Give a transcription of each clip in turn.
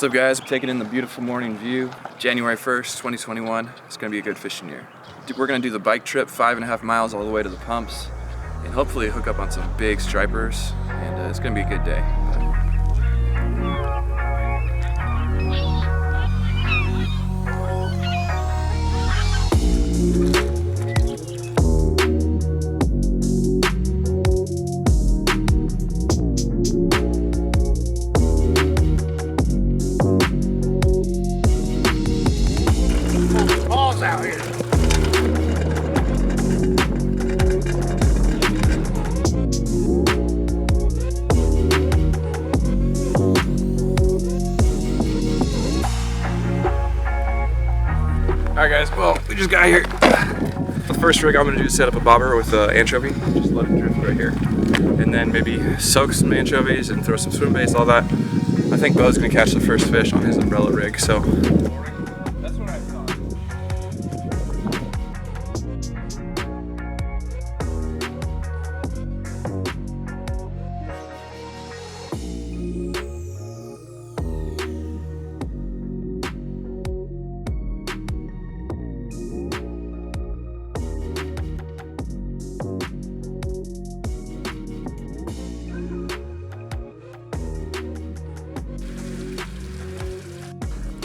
What's up, guys? I'm taking in the beautiful morning view. January 1st, 2021. It's gonna be a good fishing year. We're gonna do the bike trip, 5.5 miles all the way to the pumps, and hopefully hook up on some big stripers, and it's gonna be a good day. Out here. Alright guys, well, we just got here. The first rig I'm gonna do is set up a bobber with anchovy. Just let it drift right here. And then maybe soak some anchovies and throw some swim baits, all that. I think Bo's gonna catch the first fish on his umbrella rig, so. That's what I thought.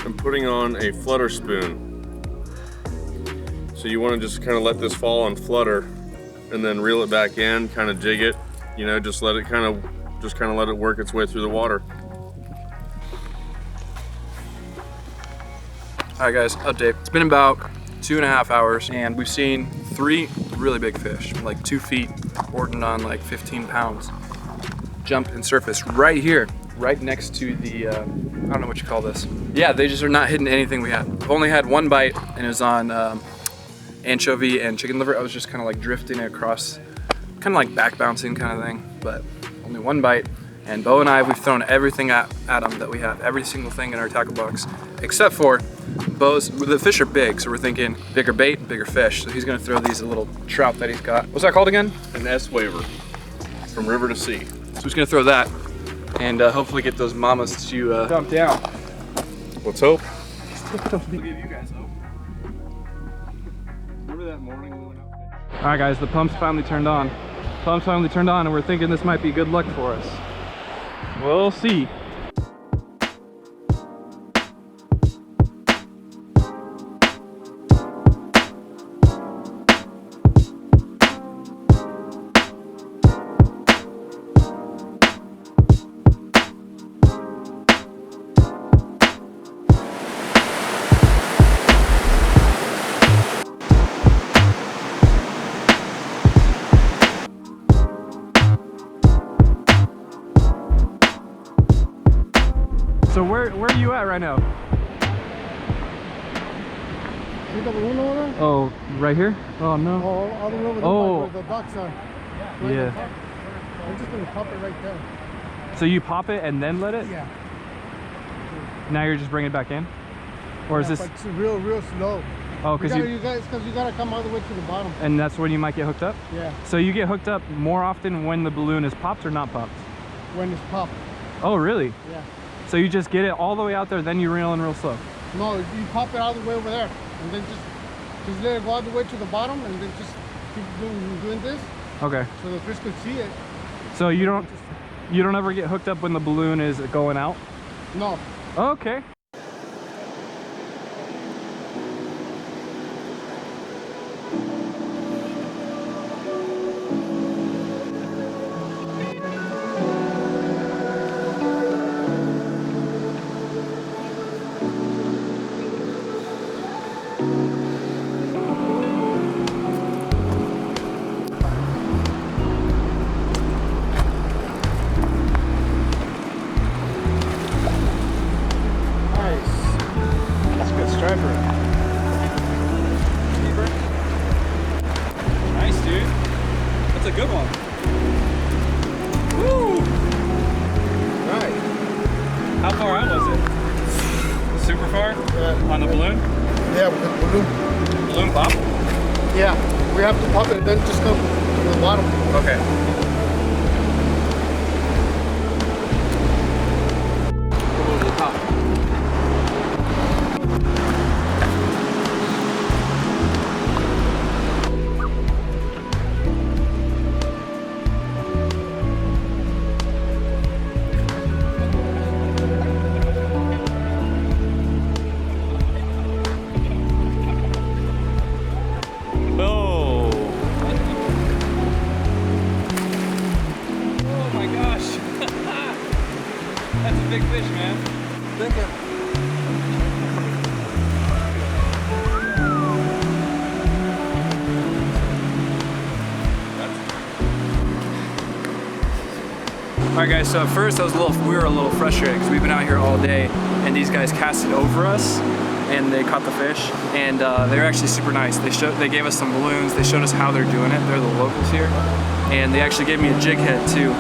I'm putting on a flutter spoon. So you want to just kind of let this fall and flutter and then reel it back in, kind of jig it, you know, just let it let it work its way through the water. Alright guys, update. It's been about 2.5 hours and we've seen 3 really big fish, like 2 feet, boarding on like 15 pounds. Jump and surface right here, right next to the, I don't know what you call this. Yeah, they just are not hitting anything we had. I've only had 1 bite and it was on anchovy and chicken liver. I was just kind of like drifting across, kind of like back bouncing kind of thing, but only 1 bite. And Bo and I, we've thrown everything at them that we have, every single thing in our tackle box, except for Bo's. The fish are big, so we're thinking bigger bait, bigger fish. So he's gonna throw these little trout that he's got. What's that called again? An S-waver, from river to sea. So he's gonna throw that and hopefully get those mamas to dump down. Let's hope. We'll give you guys hope. Remember that morning we went out fishing? All right guys, the pumps finally turned on. Pumps finally turned on and we're thinking this might be good luck for us. We'll see. So where are you at right now? See the balloon over there? Oh, right here? Oh no. Oh, all the way over Oh. where the ducks are. Yeah. I'm just gonna pop it right there. So you pop it and then let it? Yeah. Now you're just bringing it back in? Or is Yeah, this? but it's real slow. Oh, because you gotta come all the way to the bottom. And that's when you might get hooked up? Yeah. So you get hooked up more often when the balloon is popped or not popped? When it's popped. Oh, really? Yeah. So you just get it all the way out there, then you reel in real slow? No, you pop it all the way over there, and then just let it go all the way to the bottom, and then just keep doing this, Okay. so the fish can see it. So you don't ever get hooked up when the balloon is going out? No. Okay. Striper. Nice, dude. That's a good one. Woo! Right. How far out was it? Super far? Yeah. On the balloon? Yeah, with the balloon. Balloon pop? Yeah. We have to pop it and then just go to the bottom. Okay. Go to the top. Thank you. All right, guys. So at first, we were a little frustrated because we've been out here all day, and these guys casted over us, and they caught the fish, and they're actually super nice. They gave us some balloons. They showed us how they're doing it. They're the locals here, and they actually gave me a jig head too.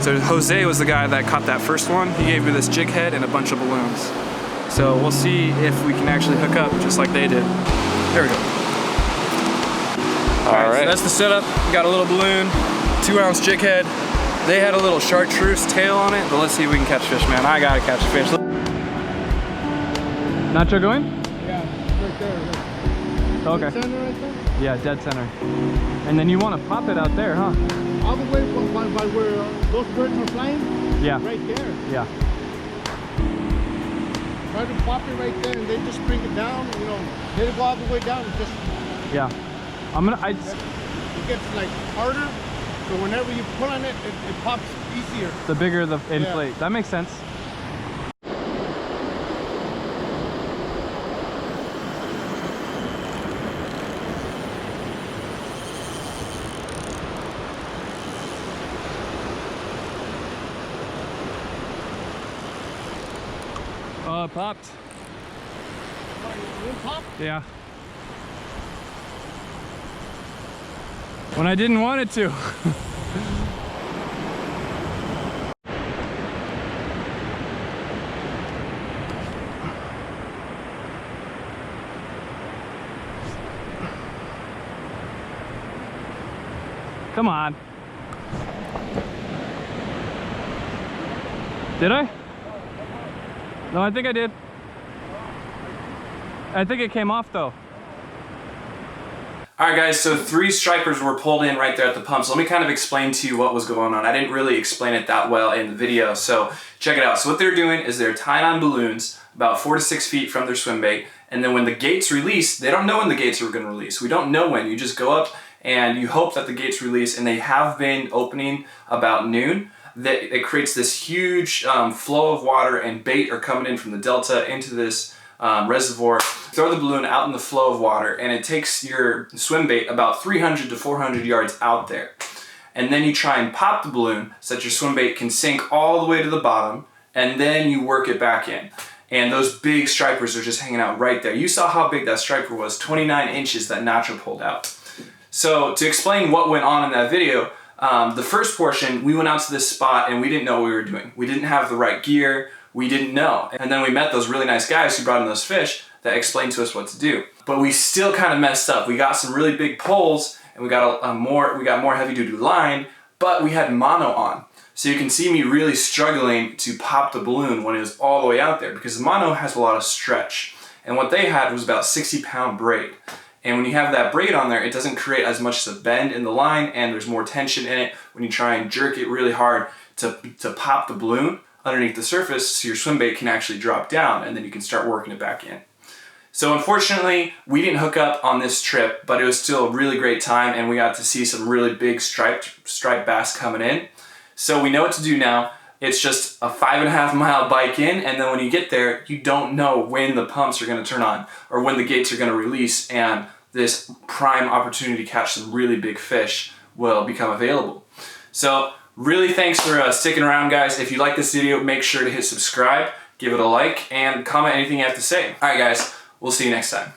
So Jose was the guy that caught that first one. He gave me this jig head and a bunch of balloons. So we'll see if we can actually hook up just like they did. There we go. All right. So that's the setup. We got a little balloon, 2-ounce jig head. They had a little chartreuse tail on it, but let's see if we can catch fish, man. I gotta catch fish. Nacho going? Yeah, right there. Okay. Dead center right there? Yeah, dead center. And then you want to pop it out there, huh? All the way by where those birds are flying? Yeah. Right there. Yeah. Try to pop it right there and then just bring it down, you know, let it go all the way down and just... Yeah. It gets like harder, so whenever you pull on it, it pops easier. The bigger the inflate. Yeah. That makes sense. Oh, it popped. It popped? Yeah. When I didn't want it to. Come on. Did I? No, I think I did. I think it came off though. All right, guys, so 3 stripers were pulled in right there at the pump. So let me kind of explain to you what was going on. I didn't really explain it that well in the video, so check it out. So what they're doing is they're tying on balloons about 4 to 6 feet from their swim bait, and then when the gates release, they don't know when the gates are gonna release. We don't know when. You just go up and you hope that the gates release, and they have been opening about noon. It creates this huge flow of water, and bait are coming in from the delta into this reservoir. Throw the balloon out in the flow of water, and it takes your swim bait about 300 to 400 yards out there. And then you try and pop the balloon so that your swim bait can sink all the way to the bottom, and then you work it back in. And those big stripers are just hanging out right there. You saw how big that striper was, 29 inches that Nacho pulled out. So to explain what went on in that video, the first portion, we went out to this spot and we didn't know what we were doing. We didn't have the right gear. We didn't know. And then we met those really nice guys who brought in those fish that explained to us what to do. But we still kind of messed up. We got some really big poles, and we got more heavy duty line, but we had mono on. So you can see me really struggling to pop the balloon when it was all the way out there, because the mono has a lot of stretch. And what they had was about 60-pound braid. And when you have that braid on there, it doesn't create as much as a bend in the line, and there's more tension in it when you try and jerk it really hard to pop the balloon underneath the surface, so your swim bait can actually drop down, and then you can start working it back in. So unfortunately, we didn't hook up on this trip, but it was still a really great time, and we got to see some really big striped bass coming in. So we know what to do now. It's just a 5.5-mile bike in, and then when you get there, you don't know when the pumps are gonna turn on or when the gates are gonna release, and this prime opportunity to catch some really big fish will become available. So really thanks for sticking around, guys. If you like this video, make sure to hit subscribe, give it a like, and comment anything you have to say. All right, guys, we'll see you next time.